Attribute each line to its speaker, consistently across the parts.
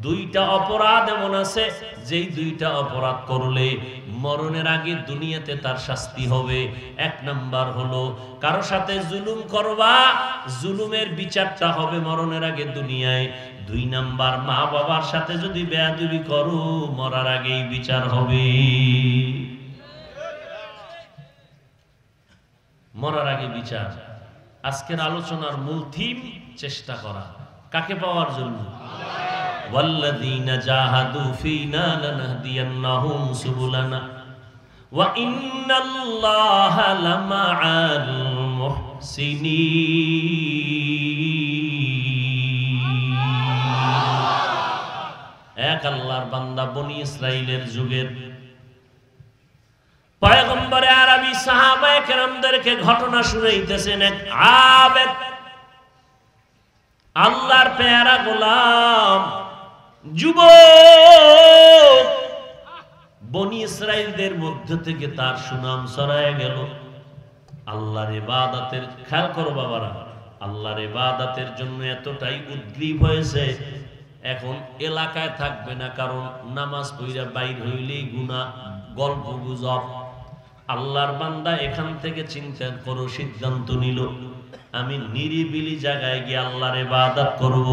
Speaker 1: দুইটা অপরাধ এমন আছে যেই দুইটা অপরাধ করলে মরণের আগে দুনিয়াতে তার শাস্তি হবে। এক নাম্বার হলো কারো সাথে জুলুম করবা, জুলুমের বিচারটা হবে মরণের আগে দুনিয়ায়। দুই নাম্বার মা বাবার সাথে যদি বেয়াদবি করো মরার আগেই বিচার হবে। মরার আগে বিচার। আজকের আলোচনার মূল থিম চেষ্টা করা, কাকে পাওয়ার জন্য? ওয়াল্লাযীনা জাহাদু ফীনা লানাহদিয়ান্নাহুম সুবুলানা ওয়া ইন্নাল্লাহা লামাআল মুহসিনিন। এক আল্লাহর বান্দা বনি ইসরাইলের যুগের পয়গম্বরে আরবি সাহাবায়ে কেরামদেরকে ঘটনা শুনাইতেছেন। এক আবেদ আল্লাহর পেয়ারা গোলাম যুবক বনি ইসরাইলদের মধ্য থেকে তার সুনাম ছড়ায় গেল। আল্লাহর ইবাদতের, খেয়াল করো বাবারা, আল্লাহর ইবাদতের জন্য এতটাই উদ্গ্রীব হয়েছে এখন এলাকায় থাকবে না, কারণ নামাজ পড়া বাইর হইলেই গুনাহ, গল্প গুজব। আল্লাহর বান্দা এখান থেকে চিন্তা করো, সিদ্ধান্ত নিল আমি নিরিবিলি জায়গায় গিয়ে আল্লাহর ইবাদত করব।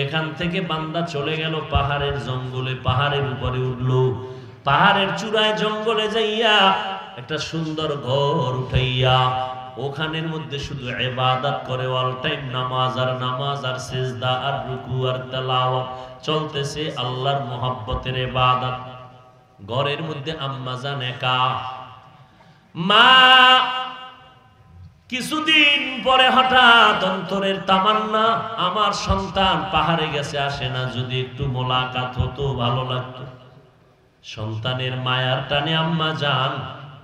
Speaker 1: এখান থেকে বান্দা চলে গেল পাহাড়ের জঙ্গলে, পাহাড়ের উপরে উঠলো, পাহাড়ের চূড়ায় জঙ্গলে যাইয়া একটা সুন্দর ঘর উঠাইয়া ওখানের মধ্যে শুধু ইবাদত করে। অল টাইম নামাজ আর নামাজ আর সিজদা আর রুকু আর তেলাওয়াত চলতেছে, আল্লাহর মুহাব্বতের ইবাদত। ঘরের মধ্যে আম্মা জান একা। মা কিছুদিন পরে হঠাৎ অন্তরের তামান্না, আমার সন্তান পাহাড়ে গেছে, আসে না, যদি একটু মোলাকাত হতো ভালো লাগতো। সন্তানের মায়ার টানে আম্মা জান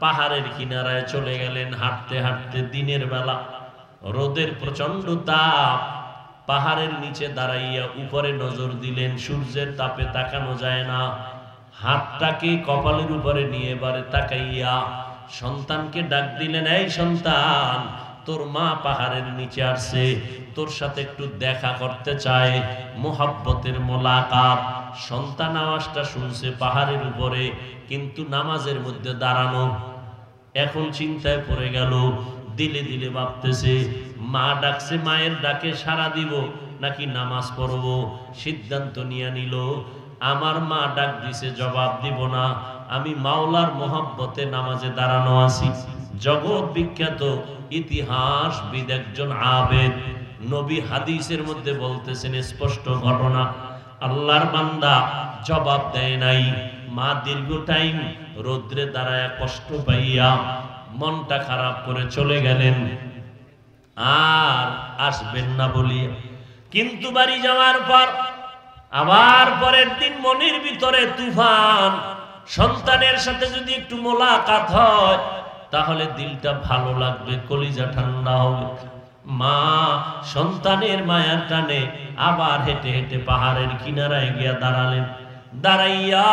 Speaker 1: পাহাড়ের কিনারায় চলে গেলেন। হাঁটতে হাঁটতে দিনের বেলা রোদের প্রচন্ড তাপ, পাহাড়ের নিচে দাঁড়াইয়া উপরে নজর দিলেন, সূর্যের তাপে তাকানো যায় না। হাতটাকে কপালের উপরে নিয়ে এবারে তাকাইয়া সন্তানকে ডাক দিলেন, এই সন্তান, তোর মা পাহাড়ের নিচে আসছে, তোর সাথে একটু দেখা করতে চায়, মুহাব্বতের মোলাকাত। সন্তান আওয়াজটা শুনছে পাহাড়ের উপরে, কিন্তু নামাজের মধ্যে দাঁড়ানো। এখন চিন্তায় পড়ে গেল, দিলে দিলে ভাবতেছে মা ডাকছে, মায়ের ডাকে সাড়া দিব নাকি নামাজ পড়ব। সিদ্ধান্ত নিয়ে নিল আমার মা ডাক দিছে, জবাব দিব না, আমি মাওলার মোহাব্বতে নামাজে দাঁড়ানো আছি। জগৎ বিখ্যাত ইতিহাসবিদ একজন আবেদ নবী হাদিসের মধ্যে বলতেছেন স্পষ্ট ঘটনা, আল্লাহর বান্দা জবাব দেয় নাই। মা দীর্ঘ টাইম রৌদ্রে দাঁড়ায় কষ্ট পাইয়া মনটা খারাপ করে চলে গেলেন, আর আসবেন না বলিয়া। কিন্তু বাড়ি যাওয়ার পর আবার পরের দিন মনের ভিতরে তুফান, সন্তানের সাথে যদি একটু মোলাকাত হয় তাহলে দিলটা ভালো লাগবে, কলিজা ঠান্ডা হবে। মা সন্তানের মায়ার টানে আবার হেঁটে হেঁটে পাহাড়ের কিনারায় গিয়া দাঁড়ালেন। দাঁড়াইয়া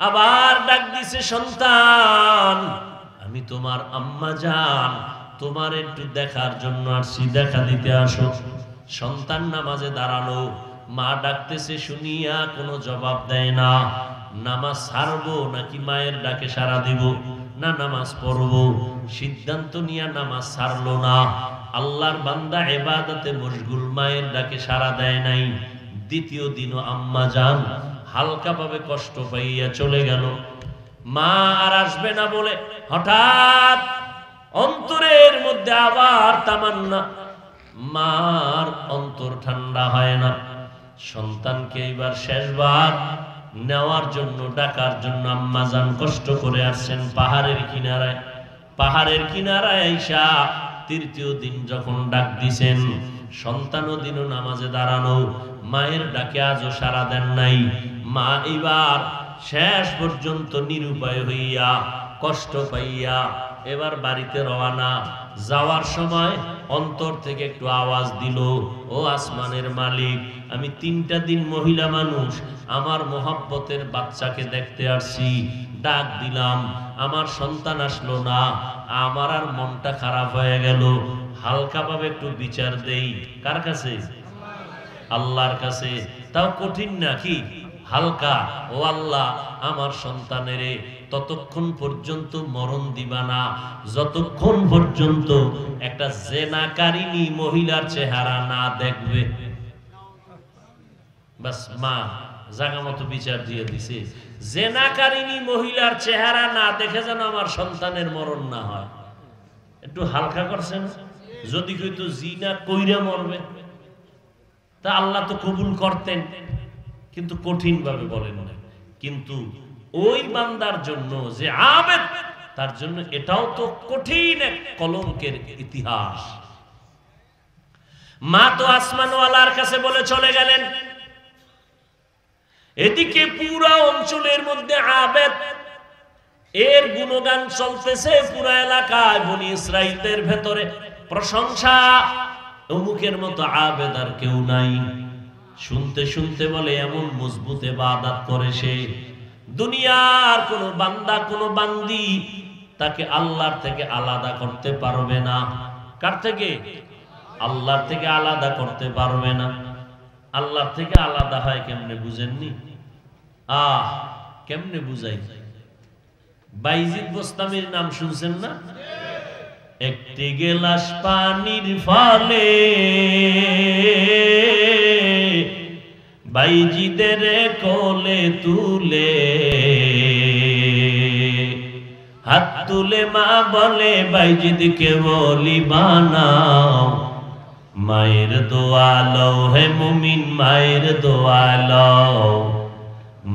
Speaker 1: আবার ডাক দিছে, সন্তান, আমি তোমার আম্মা জান, তোমার একটু দেখার জন্য আসছি, দেখা দিতে আসো। সন্তান নামাজে দাঁড়ালো, মা ডাকতেছে শুনিয়া কোনো জবাব দেয় না। নামাজ ছাড়বো নাকি মায়ের ডাকে সাড়া দিব, না নামাজ পড়বো। সিদ্ধান্ত নিয়ে নামাজ ছাড়লো না। আল্লাহর বান্দা ইবাদতে মশগুল, মায়ের ডাকে সাড়া দেয় নাই। দ্বিতীয় দিনও আম্মা জান হালকা ভাবে কষ্ট পাইয়া চলে গেল। মা আর আসবে না বলে হঠাৎ অন্তরের মধ্যে আবার তামান্না, মার অন্তর ঠান্ডা হয় না। সন্তানকে এবার শেষবার নেওয়ার জন্য, ডাকার জন্য আম্মা জান কষ্ট করে আসছেন পাহাড়ের কিনারায়। পাহাড়ের কিনারায় আইসা তৃতীয় দিন যখন ডাক দিছেন, সন্তানও দিনও নামাজে দাঁড়ানো, মায়ের ডাকে আজও সাড়া দেন নাই। মা এবার শেষ পর্যন্ত নিরুপায় হইয়া কষ্ট পাইয়া এবার বাড়িতে রওনা। যাওয়ার সময় অন্তর থেকে একটু আওয়াজ দিল, ও আসমানের মালিক, আমি 3টা দিন মহিলা মানুষ আমার মোহাব্বতের বাচ্চাকে দেখতে আসছি, ডাক দিলাম, আমার সন্তান আসলো না, আমার আর মনটা খারাপ হয়ে গেল। হালকা ভাবে একটু বিচার দেই, কার কাছে? আল্লাহর কাছে। তাও কঠিন না, কি হালকা। ও আল্লাহ, আমার সন্তানের ততক্ষণ পর্যন্ত মরণ দিবা না যতক্ষণ পর্যন্ত একটা জেনাকারিনী মহিলার চেহারা না দেখবে। বাস মা জায়গা মতো বিচার দিয়ে দিছে, জেনাকারিনী মহিলার চেহারা না দেখে যেন আমার সন্তানের মরণ না হয়। একটু হালকা করছেন। যদি কইতো জিনা কইরা মরবে তা আল্লাহ তো কবুল করতেন, কিন্তু কঠিন ভাবে বলেন না। কিন্তু ওই বান্দার জন্য যে আবেদ, তার জন্য এটাও তো কঠিন এক কলঙ্কের ইতিহাস। মা তো আসমানওয়ালার কাছে বলে চলে গেলেন, এদিকে পুরা অঞ্চলের মধ্যে আবেদ এর গুণগান চলতেছে পুরা এলাকায়, বনি ইসরাইলদের ভেতরে প্রশংসা, অমুকের মতো আবেদ আর কেউ নাই। শুনতে শুনতে বলে এমন মজবুত ইবাদত করে সে, দুনিয়ার কোন বান্দা কোন বান্দি তাকে আল্লাহর থেকে আলাদা করতে পারবে না। কার থেকে? আল্লাহর থেকে আলাদা করতে পারবে না। আল্লাহর থেকে আলাদা হয় কেমনে বুঝেননি? কেমনে বুঝাই? বাইজিদ বোস্তামির নাম শুনছেন না? একটি গেলাস পানির ফলে বাইজিদের কোলে তুলে, হাত তুলে মা বলে বাইজিদকে বলি বানাও, মায়ের দোয়া লও হে মুমিন, মায়ের দোয়া লও,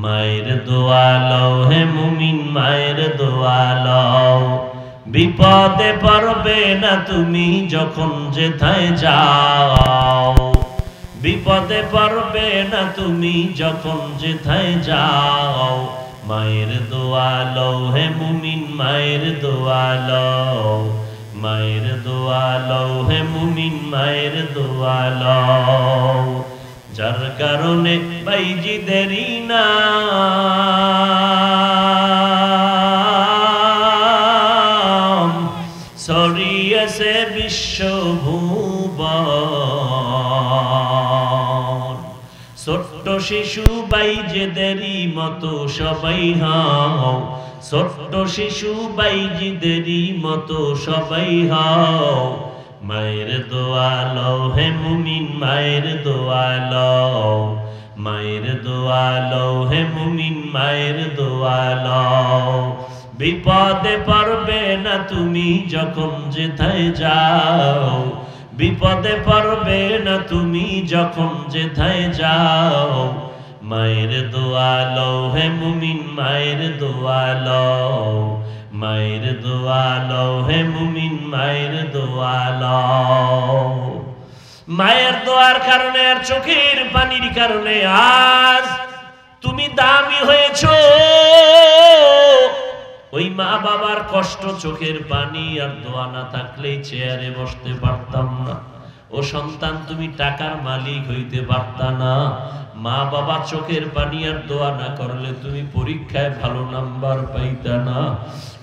Speaker 1: মায়ের দোয়া লও হে মুমিন, মায়ের দোয়া লও। বিপদে পড়বে না তুমি যখন যেথায় যাও, বিপদে পড়বে না তুমি যখন যেথায় যাও, মায়ের দোয়া লও হে মুমিন, মায়ের দোয়া লও, মায়ের দোয়া লও হে মুমিন, মায়ের দোয়া লও। যার কারণে বাইজিদেরই নাম ছড়িয়েছে বিশ্বভুবন। ছোট্ট শিশু বাইজিদেরই মতো সবাই হও, ছোট্ট শিশু বাইজিদেরই মতো সবাই হও, মায়ের দোয়া লও হে মুমিন, মায়ের দোয়া লও, মায়ের দোয়া লও হে মুমিন, মায়ের দোয়া লও। বিপদে পড়বে না তুমি যখন যেথায় যাও, বিপদে পড়বে না তুমি যখন যেথায় যাও, মায়ের দোয়া লও হে মুমিন, মায়ের দোয়া লও, মায়ের দোয়া লও হে মুমিন, মায়ের দোয়া লও। মায়ের দোয়ার কারণে আর চোখের পানির কারণে আজ তুমি দামি হয়েছো। ওই মা বাবার কষ্ট, চোখের পানি আর দোয়া না থাকলে চেয়ারে বসতে পারতাম না। ও সন্তান, তুমি টাকার মালিক হইতে পারতা না। মা বাবা চোখের পানি আর দোয়া না করলে তুমি পরীক্ষায় ভালো নাম্বার পাইতা না।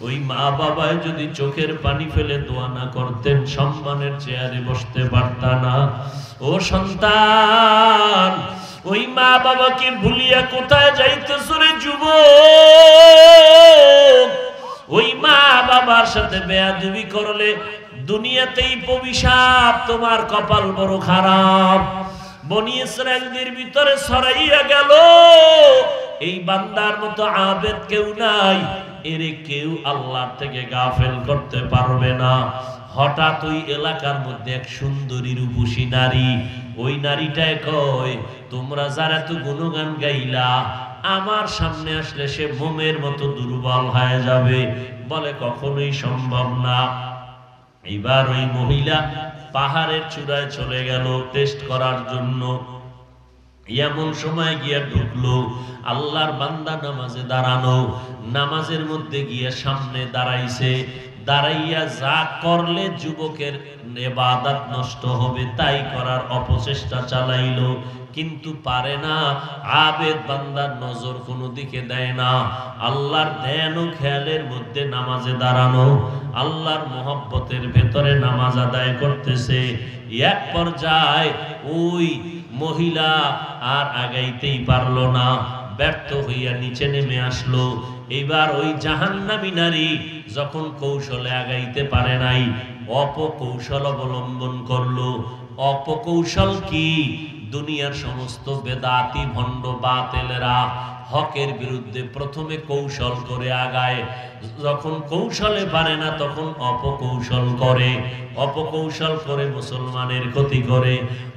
Speaker 1: ওই মা বাবায় যদি চোখের পানি ফেলে দোয়া না করতেন, সম্মানের চেয়ারে বসতে পারতা না। ও সন্তান, ওই মা বাবাকে ভুলিয়া কোথায় যাইতেছ রে যুবক? ওই মা বাবার সাথে বেয়াদবি করলে দুনিয়াতেই অভিশাপ, তোমার কপাল বড় খারাপ। বনি ইসরাইলদের ভিতরে ছড়াইয়া গেল, এই বান্দার মতো আবেদ কেউ নাই, এরে কেউ আল্লাহর থেকে গাফেল করতে পারবে না। হঠাৎ ওই এলাকার মধ্যে এক সুন্দরী রূপসী নারী, ওই নারীটায় কয়, তোমরা যারা তো গুণগান গাইলা, আমার সামনে আসলে সে মোমের মতো দুর্বল হয়ে যাবে। বলে কখনোই সম্ভব না। এবার ওই মহিলা পাহাড়ের চূড়ায় চলে গেল টেস্ট করার জন্য। এমন সময় গিয়া ঢুকলো, আল্লাহর বান্দা নামাজে দাঁড়ানো, নামাজের মধ্যে গিয়া সামনে দাঁড়াইছে। দাঁড়াইয়া যা করলে যুবকের ইবাদত নষ্ট হবে তাই করার অপচেষ্টা চালাইলো, কিন্তু পারে না। আবেদ বান্দার নজর কোনো দিকে দেয় না। আল্লাহর ধ্যান ও খেয়ালের মধ্যে নামাজে দাঁড়ানো, আল্লাহর মহব্বতের ভেতরে নামাজ আদায় করতেছে। এক পর্যায়ে ওই মহিলা আর আগাইতেই পারল না, ব্যর্থ হইয়া নিচে নেমে আসলো। এবার ওই জাহান্নামী নারী যখন কৌশলে আগাইতে পারে নাই, অপকৌশল অবলম্বন করলো। অপকৌশল কি? দুনিয়ার সমস্ত বেদাতি ভণ্ড বাতেলেরা হকের বিরুদ্ধে প্রথমে কৌশল করে আগায়, যখন কৌশলে পারে না তখন অপকৌশল করে, অপকৌশল করে মুসলমানের ক্ষতি করে।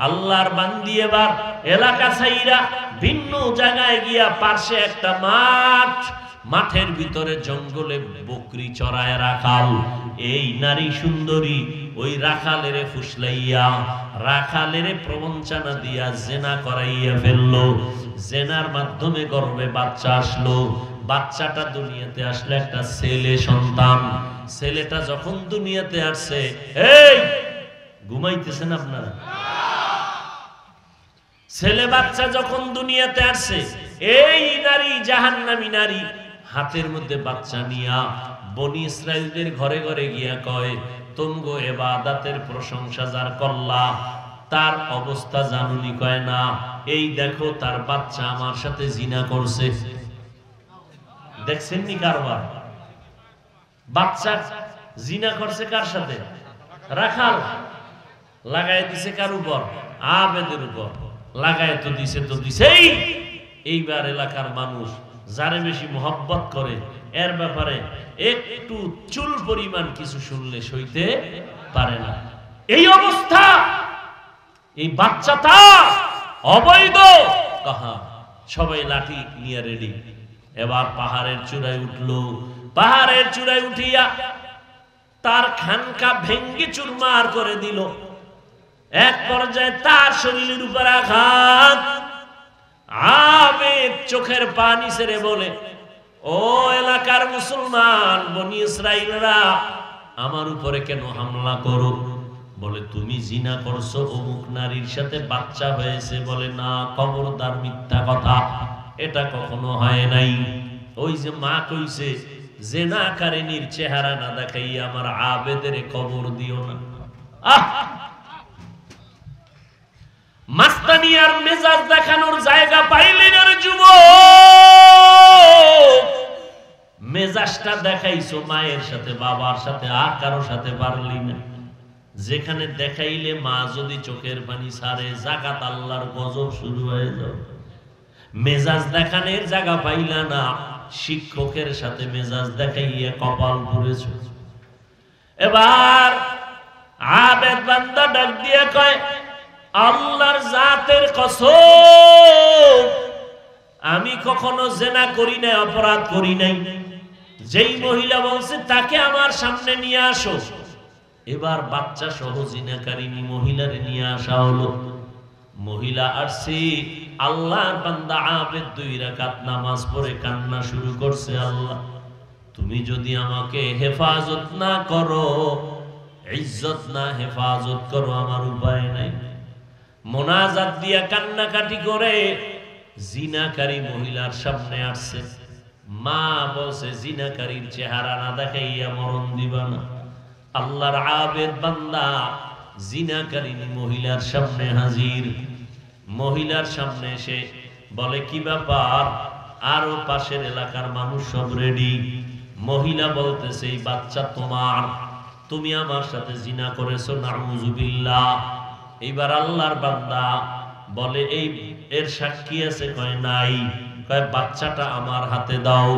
Speaker 1: আল্লাহর বান্দি এবার এলাকা ছাইরা ভিন্ন জায়গায় গিয়া পাশে একটা মাঠ, মাঠের ভিতরে জঙ্গলে বকরি চড়ায় রাখাল। এই নারী সুন্দরী ওই রাখালেরে ফুসলাইয়া, রাখালেরে প্রবঞ্চনা দিয়া জেনা করাইয়া ফেললো। জেনার মাধ্যমে গর্ভে বাচ্চা আসলো। বাচ্চাটা দুনিয়াতে আসলে একটা ছেলে সন্তান। ছেলেটা যখন দুনিয়াতে আসছে, এই ঘুমাইতেছেন আপনারা? ছেলে বাচ্চা যখন দুনিয়াতে আসছে, এই নারী জাহান্নামী নারী হাতের মধ্যে বাচ্চা নিয়া বনি ইসরাইলদের ঘরে ঘরে গিয়া কয়, তোমগো ইবাদতের প্রশংসা যার করলা তার অবস্থা জানুনি? কয় না, এই দেখো তার বাচ্চা আমার সাথে জিনা করছে। দেখছেন নি কারবার? বাচ্চা জিনা করছে কার সাথে? রাখাল। লাগাই দিছে কার উপর? আবেদের উপর। লাগাই তো দিছেই। এইবার এলাকার মানুষ যারে বেশি মোহব্বত করে এর ব্যাপারে একটু চুল পরিমাণ কিছু শুনলে সইতে পারে না। এই অবস্থা, এই বাচ্চাটা অবৈধ। কাহা সবাই লাঠি নিয়ে রেডি। এবার পাহাড়ের চূড়ায় উঠলো। পাহাড়ের চূড়ায় উঠিয়া তার খানকা ভেঙ্গে চুরমার করে দিল। এক পর্যায়ে তার শরীরের উপর আঘাত। আবেদ চোখের পানি ছেড়ে বলে, ও এলাকার মুসলমান বনি ইসরাইলরা, আমার উপরে কেন হামলা করো? বলে, তুমি জিনা করছো, অমুক নারীর সাথে বাচ্চা হয়েছে। বলে, না, খবরদার, মিথ্যা কথা, এটা কখনো হয় নাই। ওই যে মা কইছে, জেনাকারিনীর চেহারা না দেখাইয়া আমার আবেদের কবর দিও না। মাস্তানিয়ার মেজাজ দেখানোর জায়গা পাইলেন আর যুবক। মেজাজটা দেখাইছো মায়ের সাথে, বাবার সাথে, আর কারো সাথে পারলি না। যেখানে দেখাইলে মা যদি চোখের পানি ছাড়ে, জাকাত আল্লাহর গজব শুরু হয়ে যাবে। মেজাজ দেখানোর জায়গা পাইলা না, শিক্ষকের সাথে মেজাজ দেখাইয়া কপাল পুড়েছ। এবার আবেদ বান্দা ডাক দিয়ে কয়, আল্লাহর জাতের কসম, আমি কখনো জেনা করি নাই, অপরাধ করি নাই। যেই মহিলা বলছে তাকে আমার সামনে নিয়ে আসো। এবার বাচ্চা সহ জিনাকারিনী মহিলারে নিয়ে আসা হলো। মহিলা আসছে, আল্লাহর বান্দা আবেদ 2 রাকাত নামাজ পড়ে কান্না শুরু করছে, আল্লাহ তুমি যদি আমাকে হেফাজত না করো, ইজ্জত না হেফাজত করো, আমার উপায় নাই। মোনাজাত দিয়া কান্নাকাটি করে জিনাকারী মহিলার সামনে আসছে। মা বলছে, জিনাকারীর চেহারা না দেখাইয়া মরণ দিবা না। আল্লাহর আবেদ বান্দা জিনাকারিনী মহিলার সামনে হাজির। মহিলার সামনে এসে বলে, কি ব্যাপার? আরো পাশের এলাকার মানুষ সব রেডি। মহিলা বলতেছে, এই বাচ্চা তোমার, তুমি আমার সাথে জিনা করেছো, নাউযুবিল্লাহ। এইবার আল্লাহর বান্দা বলে, এই এর সাক্ষী আছে? কয় নাই। কয়, বাচ্চাটা আমার হাতে দাও।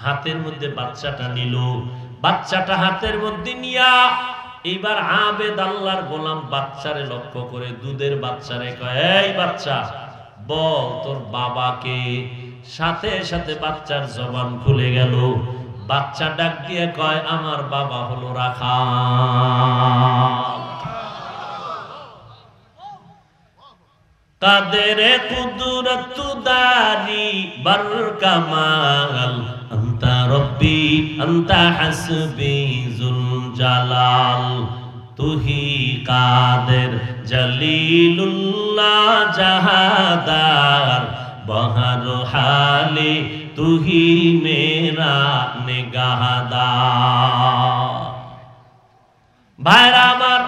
Speaker 1: হাতের মধ্যে বাচ্চাটা নিল। বাচ্চাটা হাতের মধ্যে নিয়া এইবার আবেদ আল্লাহর গোলাম বাচ্চারে লক্ষ্য করে, দুধের বাচ্চারে কয়, এই বাচ্চা, বল তোর বাবাকে। সাথে সাথে বাচ্চার জবান খুলে গেল। বাচ্চা ডাক দিয়ে কয়, আমার বাবা হলো রাখাল। কাদের কুদরত দারি বার কামাল, আনতা রব্বি আনতা হাসবি জুল জালাল, তুহি কাদের জলিলুল্লাহ জাহাদার, বহর হালে তুহি মেরা নিগাহদার। ভাইরা আমার,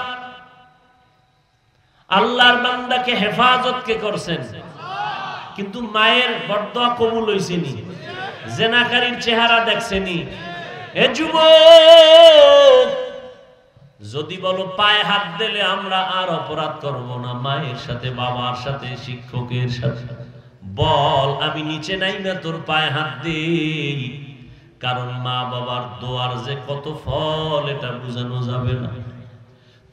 Speaker 1: আল্লাহর বান্দাকে হেফাজত কে করছেন? কিন্তু মায়ের বরদোয়া কবুল হইছেনি? জেনাকারীর চেহারা দেখছেনি? এ যুবক, যদি বলো পায়ে হাত দিলে আমরা আর অপরাধ করব না, মায়ের সাথে, বাবার সাথে, শিক্ষকের সাথে, বল আমি নিচে নাই না তোর পায়ে হাত দেই। কারণ মা বাবার দোয়ার যে কত ফল এটা বোঝানো যাবে না।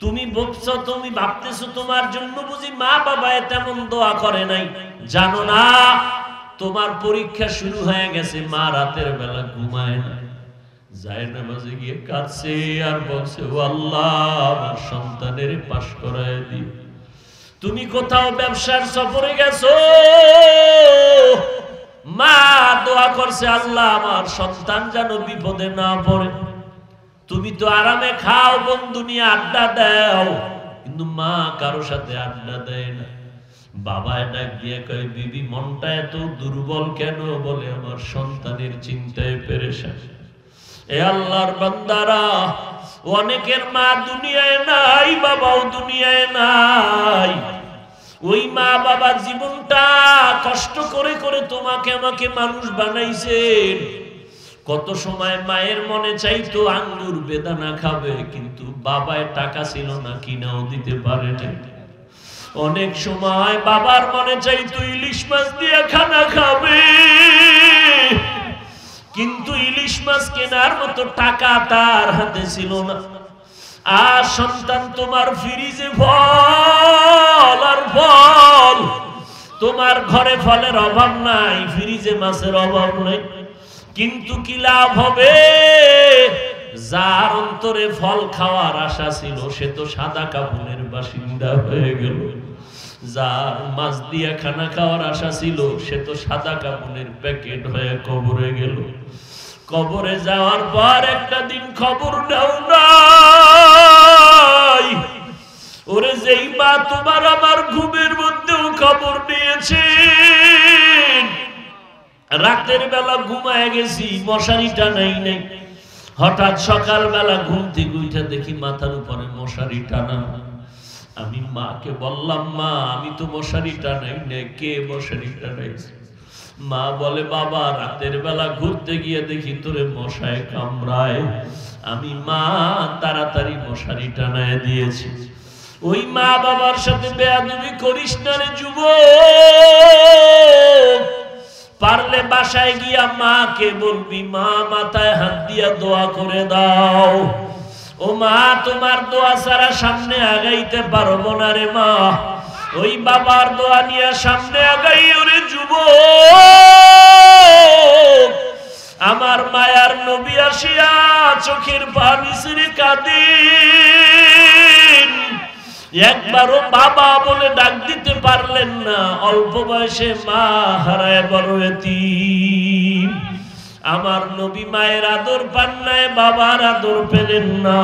Speaker 1: তুমি বলছো, তুমি ভাবতেছো তোমার জন্য বুঝি মা বাবা তেমন দোয়া করে নাই। জানো না তোমার পরীক্ষা শুরু হয়ে গেছে। মা রাতের বেলা ঘুমায় না, যায় নামাজে গিয়ে কাঁদছে আর বলছে, ও আল্লাহ আমার সন্তানের পাশ করায় দিও। তুমি কোথাও ব্যবসার সফরে গেছো, মা দোয়া করছে, আল্লাহ আমার সন্তান যেন বিপদে না পড়ে। তুমি তো আরামে খাও, বন্ধু নিয়ে আড্ডা দাও, কিন্তু মা কারো সাথে আড্ডা দেয় না। বাবা ডাক দিয়ে কয়, বিবি মনটা এত দুর্বল কেন? বলে আমার সন্তানের চিন্তায় পেরেশান। এ আল্লাহর বান্দারা, অনেকের মা দুনিয়ায় নাই, বাবাও দুনিয়ায় নাই। ওই মা বাবা জীবনটা কষ্ট করে করে তোমাকে আমাকে মানুষ বানাইছেন। কত সময় মায়ের মনে চাইতো আঙ্গুর বেদানা খাবে, কিন্তু বাবায় টাকা ছিল না, কিনাও দিতে পারে না। অনেক সময় বাবার মনে চাইতো ইলিশ মাছ দিয়ে খানা খাবে, কিন্তু ইলিশ মাছ কেনার মতো টাকা তার হাতে ছিল না। আর সন্তান তোমার ফ্রিজে ফল আর ফল, তোমার ঘরে ফলের অভাব নাই, ফ্রিজে মাছের অভাব নাই, কিন্তু কি লাভ হবে? যার অন্তরে ফল খাওয়ার আশা ছিল সে তো সাদা কাফনের বাসিন্দা হয়ে গেল। যার মাছ দিয়া খানা খাওয়ার আশা ছিল সে তো সাদা কাফনের প্যাকেট হয়ে কবরে গেল। কবরে যাওয়ার পর একটা দিন খবর নাও নাই। ওরে যেই মা তোমার আমার ঘুমের মধ্যেও খবর নিয়েছে, রাতের বেলা ঘুমায় গেছি, মশারিটা নাই নাই, হঠাৎ সকাল বেলা ঘুম থেকে উঠে দেখি মাথার উপরে মশারি টানা। আমি মাকে বললাম, মা আমি তো মশারি টানাই নাই, কে মশারি টানাইছে? মা বলে, বাবা রাতের বেলা ঘুরতে গিয়ে দেখি তোরে মশায় কামড়ায়, আমি মা তাড়াতাড়ি মশারি টানায় দিয়েছি। ওই মা বাবার সাথে বেয়াদবি করিস না রে যুবক। পারলে বাসায় গিয়া মাকে বলবি, মা মাথায় হাত দিয়া দোয়া করে দাও। ও মা তোমার দোয়া ছাড়া সামনে আগাইতে পারবো না রে মা। ওই বাবার দোয়া নিয়ে সামনে আগাই ওরে যুবক। আমার মায়ার নবী আসিয়া চোখের পানি ছেড়ে কাঁদেন। একবারও বাবা বলে ডাক দিতে পারলেন না, অল্প বয়সে মা হারায় বড় এতিম। আমার নবী মায়ের আদর পান নাই, বাবার আদর পেলেন না।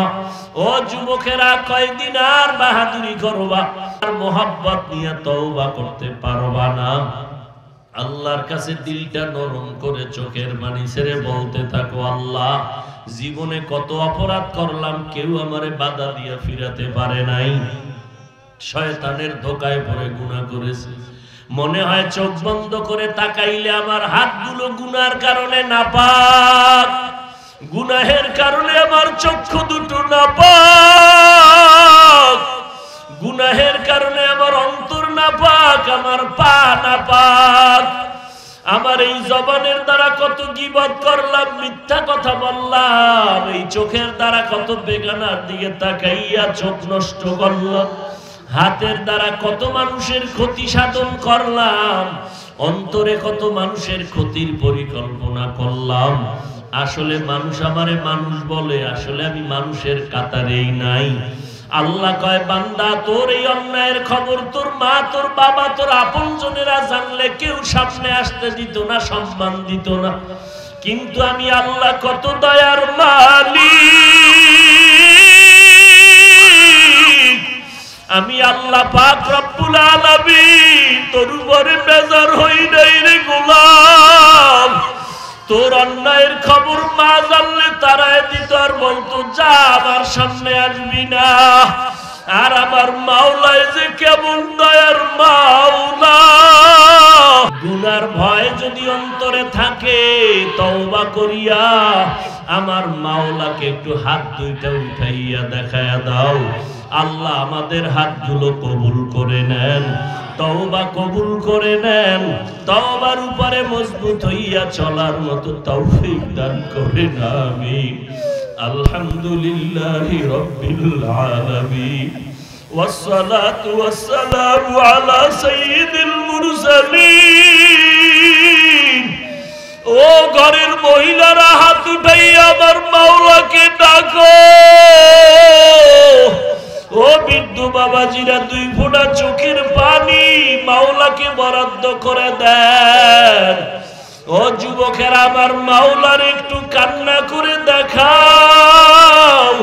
Speaker 1: ও যুবকেরা, কয়দিন আর বাহাদুরি করবা, আর মোহাব্বত নিয়ে তওবা করতে পারবা না? আল্লাহর কাছে দিলটা নরম করে চোখের পানি ছেড়ে বলতে থাকো, আল্লাহ জীবনে কত অপরাধ করলাম, কেউ আমারে বাধা দিয়ে ফিরাতে পারে নাই। শয়তানের ধোকায় পড়ে গুনাহ করেছি। মনে হয় চোখ বন্ধ করে তাকাইলে আমার হাতগুলো গুনার কারণে নাপাক, গুনাহের কারণে আমার চক্ষু দুটো নাপাক, গুনাহের কারণে আমার অন্তর নাপাক, আমার পা নাপাক। আমার এই জবানের দ্বারা কত গীবত করলাম, মিথ্যা কথা বললাম, এই চোখের দ্বারা কত বেগানার দিকে তাকাইয়া চোখ নষ্ট করলাম, হাতের দ্বারা কত মানুষের ক্ষতি সাধন করলাম, অন্তরে কত মানুষের ক্ষতির পরিকল্পনা করলাম। আসলে মানুষ আমারে মানুষ বলে, আসলে আমি মানুষের কাতারেই নাই। আল্লাহ কয়, বান্দা তোর এই অন্যায়ের খবর তোর মা, তোর বাবা, তোর আপনজনেরা জানলে কেউ সামনে আসতে দিত না, সম্মান দিত না। কিন্তু আমি আল্লাহ কত দয়ার মালিক, আমি আল্লাহ পাক রব্বুল আলামিন তোর উপরে বেজার হই নাই রে গোলাম। তোর অন্যায়ের খবর মা জানলে তারাই দিত আর বলতো, যা আমার সামনে আসবি না। আর আমার মাওলায় যে কেমন দয়ার মাওলা। গুনার ভয় যদি অন্তরে থাকে তওবা করিয়া আমার মাওলাকে একটু হাত দুইটা উঠাইয়া দেখায়া দাও। আল্লাহ আমাদের হাতগুলো কবুল করে নেন, তওবা কবুল করে নেন, তওবার উপরে মজবুত হইয়া চলার মতো তৌফিক দান করেন, আমিন। আলহামদুলিল্লাহি রাব্বিল আলামিন, والصلاة والسلام على سيد المرسلين। ও ঘরের মহিলারা হাত উঠাইয়া আমার মাওলাকে ডাকো। ও বৃদ্ধ বাবাজিরা দুই ফোঁটা চোখের পানি মাওলাকে বরাদ্দ করে দেন। ও যুবকেরা আমার মাওলার একটু কান্না করে দেখাও।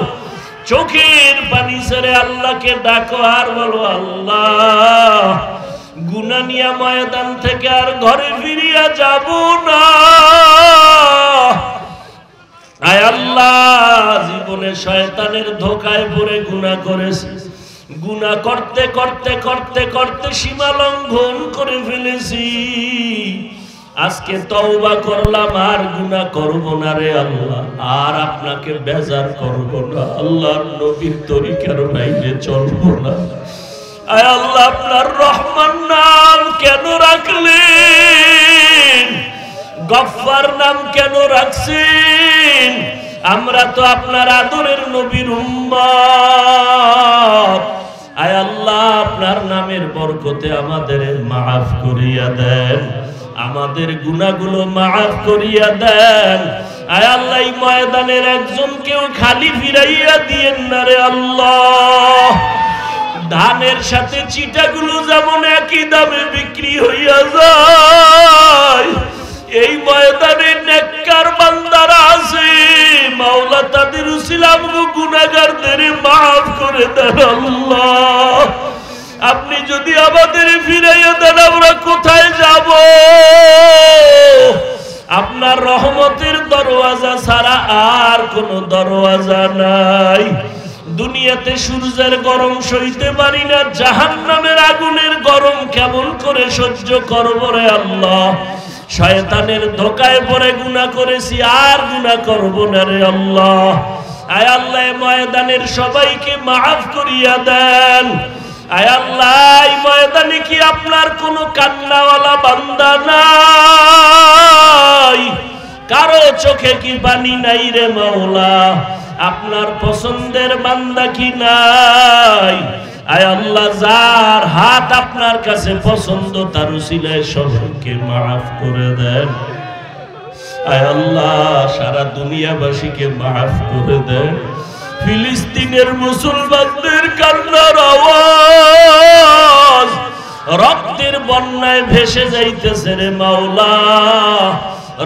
Speaker 1: চোখের পানি ছেড়ে আল্লাহকে ডাকো আর বলো, আল্লাহ গুনাহ নিয়া ময়দান থেকে আর ঘরে ফিরিয়া যাব না। আয় আল্লাহ, জীবনে শয়তানের ধোঁকায় পড়ে গুনাহ করেছি, গুনাহ করতে করতে করতে করতে সীমা লঙ্ঘন করে ফেলেছি। আজকে তওবা করলাম, আর গুনাহ করব না রে আল্লাহ, আর আপনাকে বেজার করব না, আল্লাহর নবীর তরিকার বাইরে চলব না। আয় আল্লাহ, আপনার রহমান নাম কেন রাখলেন? গফফার নাম কেন রাখছেন? আমরা তো আপনার আদরের নবীর উম্মত। আয় আল্লাহ, আপনার নামের বরকতে আমাদের মাফ করিয়া দেন, আমাদের গুনাহগুলো মাফ করিয়া দেন। আয় আল্লাহ, এই ময়দানের একজনকেও খালি ফিরাইয়া দিয়েন না রে আল্লাহ। ধানের সাথে চিটাগুলো যেমন একই দামে বিক্রি হইয়া যায়, এই ময়দানে নেককার বান্দারা আছে, মাওলা তাদের উসিলাম গুনাহগারদের মাফ করে দেন আল্লাহ। আপনি যদি আমাদের ফিরাইয়া দেন আমরা কোথায় যাব? আপনার রহমতের দরওয়াজা ছাড়া আর কোনো দরওয়াজা নাই। দুনিয়াতে সূর্যের গরম সইতে পারি না, জাহান্নামের আগুনের গরম কেমন করে সহ্য করব রে আল্লাহ। শয়তানের ধোঁকায় পড়ে গুনাহ করেছি, আর গুনাহ করব না রে আল্লাহ। আয় আল্লাহ, ময়দানের সবাইকে মাফ করিয়া দেন। আয় আল্লাহ, এই ময়দানে কি আপনার কোনো কান্নাওয়ালা বান্দা নাই? কারো চোখে কি পানি নাই রে মাওলা? আপনার পছন্দের বান্দা কি নাই? আয় আল্লাহ, যার হাত আপনার কাছে পছন্দ তার উসিলায় সবাইকে মাফ করে দেন। আয় আল্লাহ, সারা দুনিয়াবাসীকে মাফ করে দেন। ফিলিস্তিনের মুসলমানদের কান্নার আওয়াজ রক্তের বন্যায় ভেসে যাইতেছে রে মাওলা।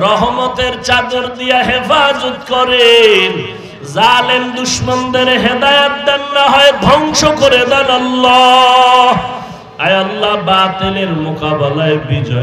Speaker 1: রহমতের চাদর দিয়া হেফাজত করেন, জালেম দুশমনদের হেদায়েত দেন, না হয় ধ্বংস করে দেন আল্লাহ। আয় আল্লাহ, বাতিলের মোকাবেলায় বিজয়